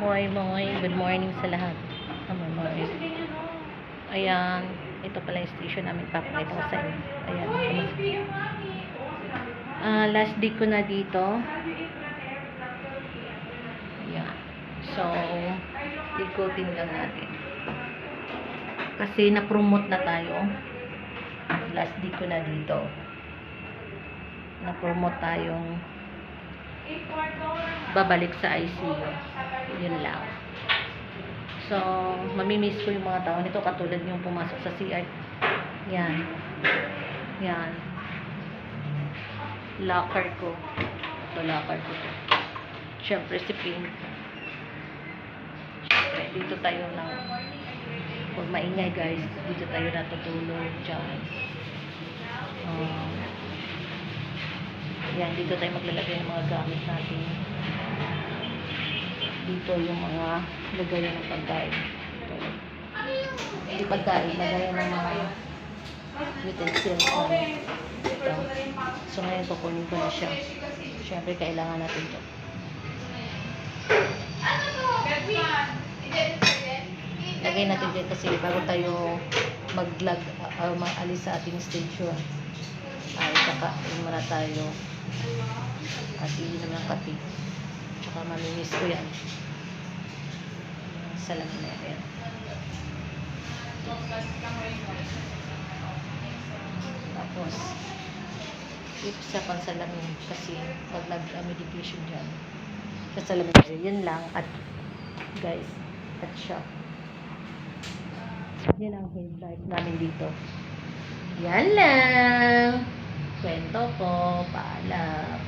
Good morning sa lahat. Morning. Ayan, ito pala yung station namin. Papakita ko sa inyo. Ayan. Last day ko na dito. Ayan. So, ikutin lang natin. Kasi na-promote na tayo. Last day ko na dito. Na-promote tayong babalik sa ICU. Yun lang. So, mamimiss ko yung mga tao nito katulad yung pumasok sa CR. Yan. Yan. Locker ko. Ito locker ko. Siyempre si Pink. Siyempre, dito tayo na kung maingay guys, dito tayo natutulog dyan. Yan, dito tayo maglalagay ng mga gamit natin. Dito yung mga lagayan ng pagkain. Hindi pagkain, lagayan ng mga utensils namin. Ito. So ngayon kukunin ko na siya. Siyempre kailangan natin ito. Lagay natin dito kasi bago tayo mag-alis sa ating station. Ay, kakain muna tayo. At iinom ng kape. Tsaka mamimiss ko yan. Salamin na yan. Tapos, keep sa pansalamin kasi pag nag-medication dyan, sa salamin na yan lang. At guys, at siya. Yan ang headlight namin dito. Yan lang. Kwento ko. Paalam.